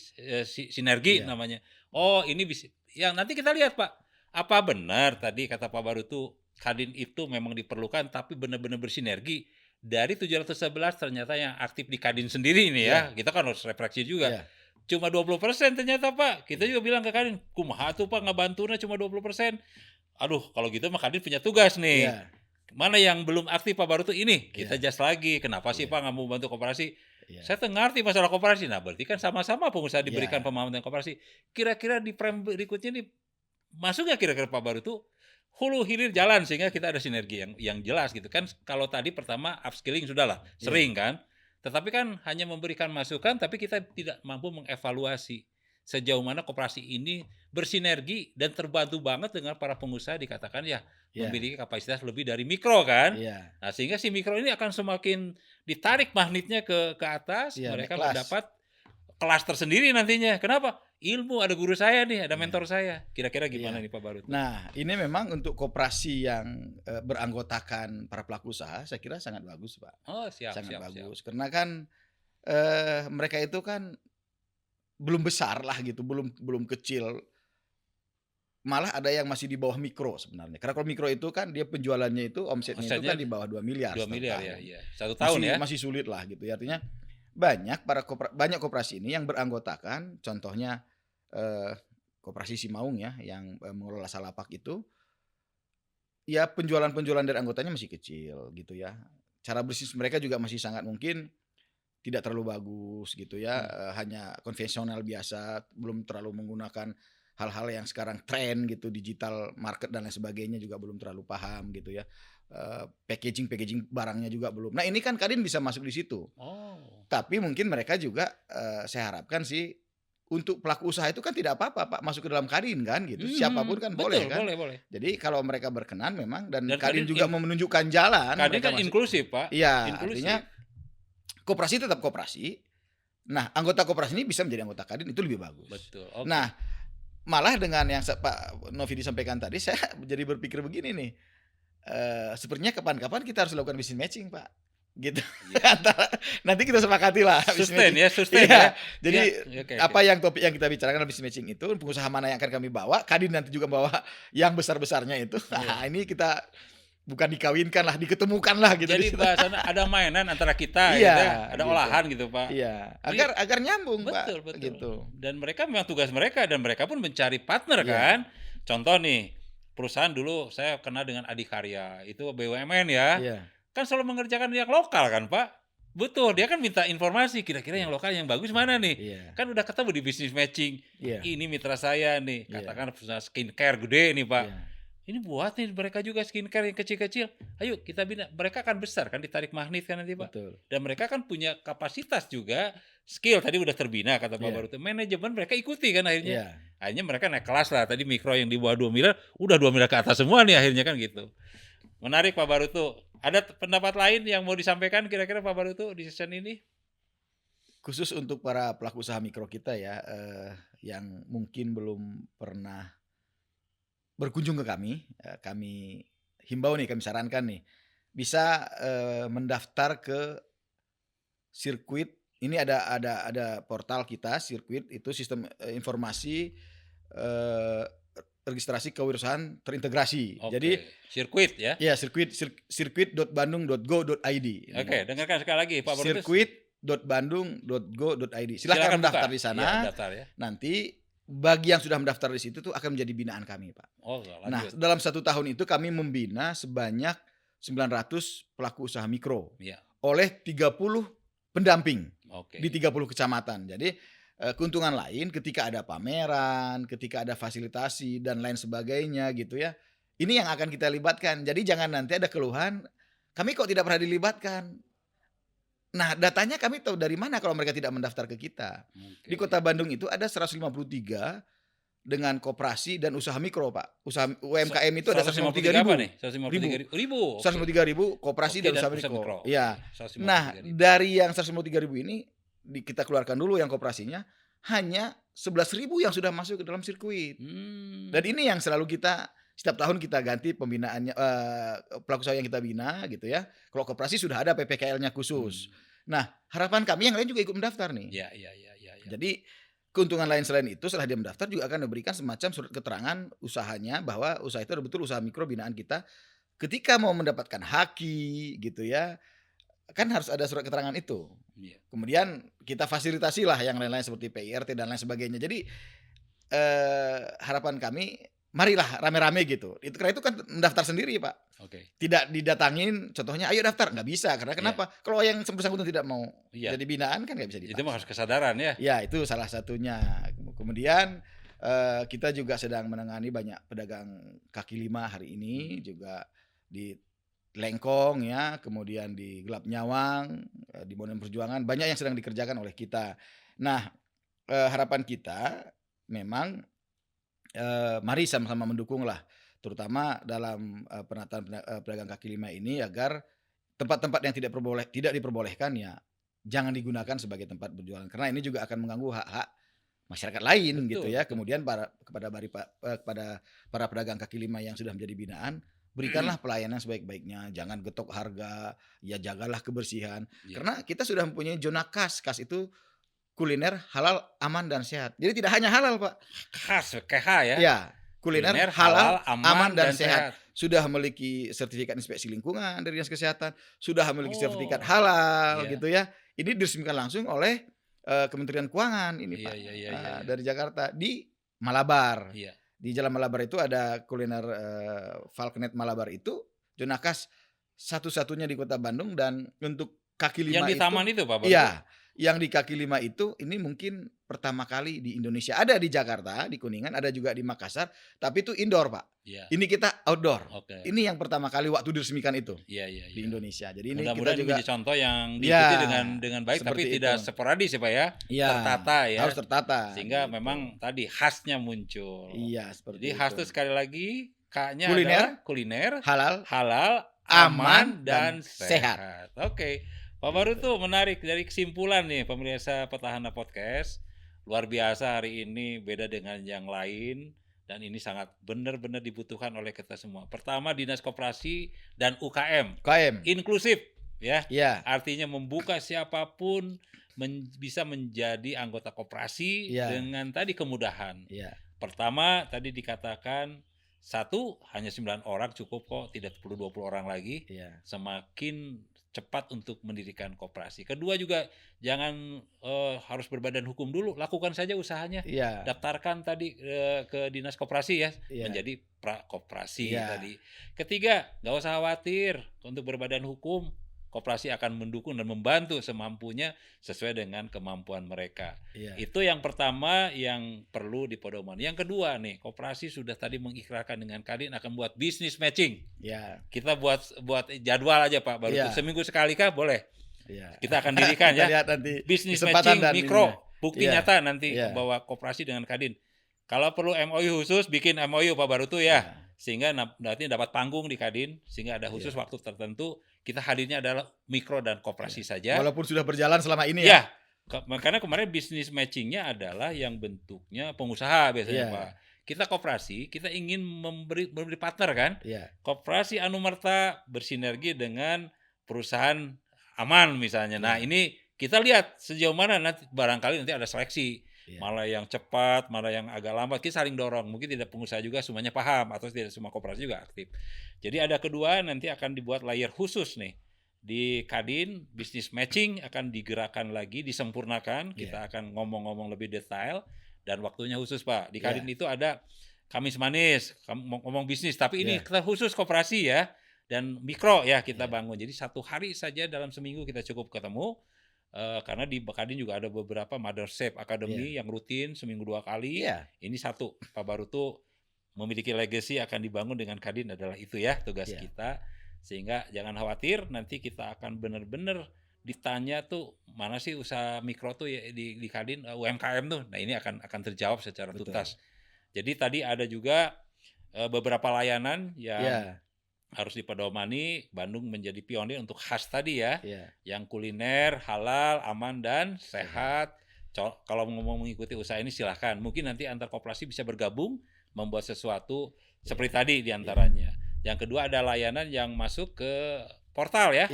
sinergi iya, namanya. Oh, ini bisa yang nanti kita lihat, Pak. Apa benar tadi kata Pak Baru tuh Kadin itu memang diperlukan tapi benar-benar bersinergi. Dari 711 ternyata yang aktif di Kadin sendiri ini ya, iya, kita kan harus refleksi juga. iya, Cuma 20% ternyata, Pak. Kita iya, juga bilang ke Kadin, "Kumaha tuh, Pak, ngabantunya cuma 20%." Aduh, kalau gitu mah Kadin punya tugas nih. iya, Mana yang belum aktif Pak baru tuh ini, kita iya, jas lagi, "Kenapa sih iya, Pak nggak mau bantu koperasi?" iya, Saya tuh ngerti masalah koperasi. Nah, berarti kan sama-sama pengusaha diberikan iya, pemahaman tentang koperasi. Kira-kira di frame berikutnya nih, masuk nggak kira-kira Pak baru tuh, hulu hilir jalan sehingga kita ada sinergi yang jelas gitu kan. Kalau tadi pertama upskilling sudahlah, iya, sering kan. Tetapi kan hanya memberikan masukan, tapi kita tidak mampu mengevaluasi sejauh mana koperasi ini bersinergi dan terbantu banget dengan para pengusaha dikatakan ya iya, memiliki kapasitas lebih dari mikro kan. iya, Nah, sehingga si mikro ini akan semakin ditarik magnetnya ke atas, iya, naik mereka kelas. mendapat kelas tersendiri nantinya. Kenapa? Ilmu, ada guru saya nih, ada Iya, mentor saya. Kira-kira iya. gimana nih Pak Barutu? Nah, ini memang untuk koperasi yang, beranggotakan para pelaku usaha, saya kira sangat bagus, Pak. Oh, siap Sangat siap siap. bagus, karena kan, mereka itu kan belum besar lah gitu, belum belum kecil, malah ada yang masih di bawah mikro sebenarnya. Karena kalau mikro itu kan dia penjualannya itu, omsetnya itu Omsetnya kan di bawah 2 miliar 2 miliar ya? setahun. Iya. 1 tahun Masih ya? masih sulit lah gitu ya, artinya banyak koperasi ini yang beranggotakan, contohnya, koperasi Simaung ya, yang, mengelola Salapak itu, ya penjualan-penjualan dari anggotanya masih kecil gitu ya. Cara bisnis mereka juga masih sangat mungkin tidak terlalu bagus gitu ya, Mmm, hanya konvensional biasa, belum terlalu menggunakan hal-hal yang sekarang tren gitu, digital market dan lain sebagainya juga belum terlalu paham gitu ya. Packaging barangnya juga belum. Nah ini kan Kadin bisa masuk di situ. oh. Tapi mungkin mereka juga, saya harapkan sih, untuk pelaku usaha itu kan tidak apa-apa Pak, masuk ke dalam Kadin kan gitu, siapapun kan boleh Betul, kan. boleh boleh. Jadi kalau mereka berkenan memang dan Dan Kadin juga mau menunjukkan jalan, Kadin mereka kan masuk inklusif Pak, iya, artinya inklusif. koperasi tetap koperasi. Nah, anggota koperasi ini bisa menjadi anggota Kadin itu lebih bagus. Betul, oke. Nah, malah dengan yang Pak Novi disampaikan tadi, saya jadi berpikir begini nih, sepertinya kapan-kapan kita harus lakukan business matching, Pak, gitu. Iya. Antara nanti kita sepakatilah business matching. Sustain ya. Iya, jadi Iya, oke oke. apa yang topik yang kita bicarakan dalam business matching itu, pengusaha mana yang akan kami bawa, Kadin nanti juga bawa yang besar-besarnya itu. Iya. Nah, ini kita bukan dikawinkan lah, diketemukan lah gitu. Jadi bahasanya ada mainan antara kita, Iya, gitu ya, ada gitu. olahan gitu Pak. Iya, Jadi agar nyambung betul, Pak, betul. gitu. Dan mereka memang tugas mereka dan mereka pun mencari partner Iya. kan. Contoh nih, perusahaan dulu saya kenal dengan Adikarya, itu BUMN ya. Iya. Kan selalu mengerjakan yang lokal kan Pak. Betul, dia kan minta informasi kira-kira yang lokal yang bagus mana nih. Iya. Kan udah ketemu di bisnis matching. Iya. Ini mitra saya nih, Iya. katakan perusahaan skincare gede nih Pak. Iya. Ini buat nih mereka juga skincare yang kecil-kecil. Ayo kita bina. Mereka akan besar kan, ditarik magnet kan nanti Pak. Betul. Dan mereka kan punya kapasitas juga, skill tadi udah terbina kata Pak Iya. Baru itu. Manajemen mereka ikuti kan akhirnya. Iya. Akhirnya mereka naik kelas lah. Tadi mikro yang di bawah 2 miliar, udah 2 miliar ke atas semua nih akhirnya kan gitu. Menarik Pak Barutu. Ada pendapat lain yang mau disampaikan kira-kira Pak Barutu di season ini? Khusus untuk para pelaku usaha mikro kita ya, yang mungkin belum pernah berkunjung ke kami, kami himbau nih, kami sarankan nih, bisa mendaftar ke Sirkuit. Ini ada portal kita Sirkuit, itu sistem informasi registrasi kewirausahaan terintegrasi. Oke. Jadi Sirkuit ya. ya sirkuit.bandung.go.id. Oke, dengarkan sekali lagi Pak Barutu. Sirkuit.bandung.go.id. Silakan mendaftar di sana. Ya, daftar ya. Nanti bagi yang sudah mendaftar di situ tuh akan menjadi binaan kami, Pak. Oh, Nah, lanjut. dalam 1 tahun itu kami membina sebanyak 900 pelaku usaha mikro Iya. oleh 30 pendamping Oke. di 30 kecamatan. Jadi keuntungan lain ketika ada pameran, ketika ada fasilitasi dan lain sebagainya gitu ya. Ini yang akan kita libatkan. Jadi jangan nanti ada keluhan, kami kok tidak pernah dilibatkan. Nah, datanya kami tahu dari mana kalau mereka tidak mendaftar ke kita. Oke. Di Kota Bandung itu ada 153 dengan koperasi dan usaha mikro, Pak. Usaha UMKM itu ada 153 153.000. apa nih? 153.000. 153.000 koperasi dan usaha mikro. Iya. Nah, dari yang 153.000 ini kita keluarkan dulu yang koperasinya, hanya 11.000 yang sudah masuk ke dalam sirkuit. Dan ini yang selalu kita setiap tahun kita ganti pembinaannya, pelaku usaha yang kita bina gitu ya. Kalau koperasi sudah ada PPKL-nya khusus. Nah, harapan kami yang lain juga ikut mendaftar nih. Iya. Jadi keuntungan lain selain itu setelah dia mendaftar juga akan diberikan semacam surat keterangan usahanya bahwa usaha itu betul usaha mikro binaan kita. Ketika mau mendapatkan haki gitu ya, kan harus ada surat keterangan itu. Iya. Kemudian kita fasilitasi lah yang lain-lain seperti PIRT dan lain sebagainya. Jadi harapan kami, marilah rame-rame gitu. Itu karena itu kan mendaftar sendiri, Pak. Oke. Tidak didatangin, contohnya ayo daftar, nggak bisa. Karena kenapa? Kalau yang bersangkutan tidak mau Iya. jadi binaan kan nggak bisa dipaksa. Itu mah harus kesadaran ya. Ya, itu salah satunya. Kemudian kita juga sedang menangani banyak pedagang kaki lima hari ini, juga di Lengkong ya, kemudian di Gelap Nyawang, di Monumen Perjuangan, banyak yang sedang dikerjakan oleh kita. Nah, harapan kita memang mari sama-sama mendukung lah, terutama dalam penataan pedagang kaki lima ini agar tempat-tempat yang tidak diperbolehkan ya jangan digunakan sebagai tempat berjualan, karena ini juga akan mengganggu hak-hak masyarakat lain. Betul, gitu ya. betul. Kemudian kepada para pedagang kaki lima yang sudah menjadi binaan, berikanlah pelayanan sebaik-baiknya, jangan getok harga, ya jagalah kebersihan. Iya. Karena kita sudah mempunyai zona KAS. KAS itu kuliner halal, aman dan sehat. Jadi tidak hanya halal, Pak. Khas KH ya. Ya, kuliner halal, aman dan sehat. Sudah memiliki sertifikat inspeksi lingkungan dari Dinas Kesehatan, sudah memiliki sertifikat halal Iya. gitu ya. Ini diresmikan langsung oleh Kementerian Keuangan ini, Iya, Pak. iya. Dari Jakarta di Malabar. Iya. Di Jalan Malabar itu ada kuliner Falconet Malabar itu zona khas satu-satunya di Kota Bandung. Dan untuk kaki lima Yang di taman itu Pak Baru? Iya, yang di kaki lima itu ini mungkin pertama kali di Indonesia. Ada di Jakarta, di Kuningan, ada juga di Makassar, tapi itu indoor, Pak. Iya. Ini kita outdoor. Oke. Ini yang pertama kali waktu diresmikan itu Iya. di Indonesia. Jadi ini kita Mudah-mudahan juga menjadi contoh yang Ya, diikuti dengan baik, tapi seperti tidak itu. sporadis ya Pak ya. Iya, Tertata ya. harus tertata. Sehingga gitu. memang tadi khasnya muncul. Iya, seperti Jadi itu. khas itu sekali lagi K-nya Kuliner. adalah kuliner, halal, halal, aman, aman, dan dan sehat. Oke. Pak Baru tuh menarik dari kesimpulan nih pemirsa Petahana Podcast. Luar biasa hari ini, beda dengan yang lain. Dan ini sangat benar-benar dibutuhkan oleh kita semua. Pertama, Dinas Koperasi dan UKM. KM. Inklusif ya. Iya, Artinya membuka siapapun bisa menjadi anggota koperasi Iya. dengan tadi kemudahan. iya. Pertama tadi dikatakan Satu, hanya 9 orang cukup kok, tidak perlu 20 orang lagi. Iya. Semakin cepat untuk mendirikan koperasi. Kedua juga jangan harus berbadan hukum dulu, lakukan saja usahanya. Iya. Daftarkan tadi ke dinas koperasi ya, Iya. menjadi prakoperasi Iya. tadi. Ketiga, nggak usah khawatir untuk berbadan hukum. Koperasi akan mendukung dan membantu semampunya sesuai dengan kemampuan mereka. Iya. Itu yang pertama yang perlu dipedoman. Yang kedua nih, koperasi sudah tadi mengikrarkan dengan Kadin akan buat bisnis matching. Iya. Kita buat jadwal aja Pak, baru Iya. itu seminggu sekali kah boleh. Iya. Kita akan dirikan Kita ya. lihat nanti Bisnis kesempatan matching dan mikro, ininya. bukti Iya. nyata nanti Iya. bahwa koperasi dengan Kadin. Kalau perlu MOU khusus, bikin MOU Pak Barutu ya. Iya. Sehingga nanti dapat panggung di Kadin, sehingga ada khusus Iya. waktu tertentu kita hadirnya adalah mikro dan koperasi saja. Walaupun sudah berjalan selama ini Ya, karena kemarin bisnis matchingnya adalah yang bentuknya pengusaha biasanya Iya. Pak. Kita koperasi, kita ingin memberi partner kan. Iya. Koperasi Anumerta bersinergi dengan perusahaan aman misalnya. Nah Iya. ini kita lihat sejauh mana nanti barangkali nanti ada seleksi. Iya. Mana yang cepat, mana yang agak lambat, kita saling dorong. Mungkin tidak pengusaha juga semuanya paham atau tidak semua koperasi juga aktif. Jadi ada kedua nanti akan dibuat layer khusus nih. Di Kadin, bisnis matching akan digerakkan lagi, disempurnakan. Kita akan ngomong-ngomong lebih detail dan waktunya khusus Pak. Di Kadin itu ada Kamis Manis, ngomong bisnis. Tapi ini kita khusus koperasi ya. Dan mikro ya kita bangun. Jadi 1 hari saja dalam seminggu kita cukup ketemu. Karena di Kadin juga ada beberapa Mothership Academy yang rutin seminggu 2 kali. Iya. Ini satu, Pak Barutu memiliki legacy akan dibangun dengan Kadin adalah itu ya tugas kita. Sehingga jangan khawatir, nanti kita akan benar-benar ditanya tuh mana sih usaha mikro tuh ya di Kadin, UMKM tuh. Nah ini akan terjawab secara tuntas. Jadi tadi ada juga beberapa layanan yang harus dipedomani. Bandung menjadi pionir untuk khas tadi ya, yang kuliner, halal, aman dan sehat. Kalau mau mengikuti usaha ini silahkan. Mungkin nanti antar koperasi bisa bergabung membuat sesuatu seperti tadi diantaranya. Yang kedua ada layanan yang masuk ke portal ya,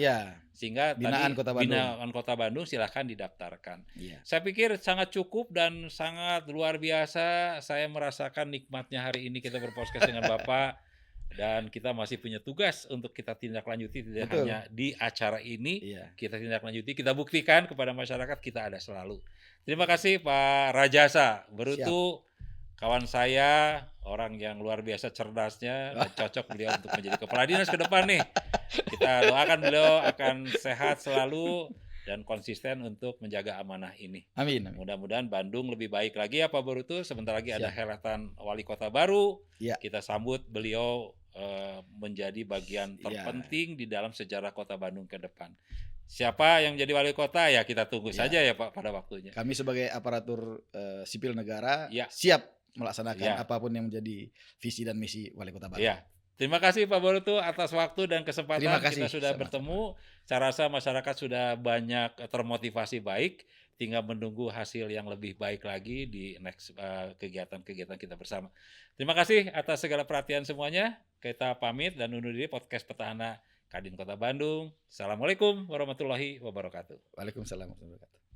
sehingga Binaan tadi Kota Bandung. Binaan Kota Bandung silahkan didaftarkan. Iya. Saya pikir sangat cukup dan sangat luar biasa. Saya merasakan nikmatnya hari ini kita berpodcast dengan Bapak. Dan kita masih punya tugas untuk kita tindak lanjuti, tidak hanya di acara ini, kita tindak lanjuti, kita buktikan kepada masyarakat kita ada selalu. Terima kasih Pak Rajasa, Barutu, kawan saya, orang yang luar biasa cerdasnya, dan cocok beliau untuk menjadi kepala dinas ke depan nih. Kita doakan beliau akan sehat selalu dan konsisten untuk menjaga amanah ini. Amin. Mudah-mudahan Bandung lebih baik lagi ya Pak Barutu. Sebentar lagi ada helatan wali kota baru. Kita sambut beliau menjadi bagian terpenting di dalam sejarah Kota Bandung ke depan. Siapa yang jadi wali kota ya kita tunggu saja ya Pak pada waktunya. Kami sebagai aparatur sipil negara siap melaksanakan apapun yang menjadi visi dan misi wali kota Bandung. Terima kasih Pak Barutu atas waktu dan kesempatan. Kita sudah bertemu. Saya rasa masyarakat sudah banyak termotivasi baik. Tinggal menunggu hasil yang lebih baik lagi di next kegiatan-kegiatan kita bersama. Terima kasih atas segala perhatian semuanya. Kita pamit dan undur diri podcast Petahana Kadin Kota Bandung. Assalamualaikum warahmatullahi wabarakatuh. Waalaikumsalam warahmatullahi wabarakatuh.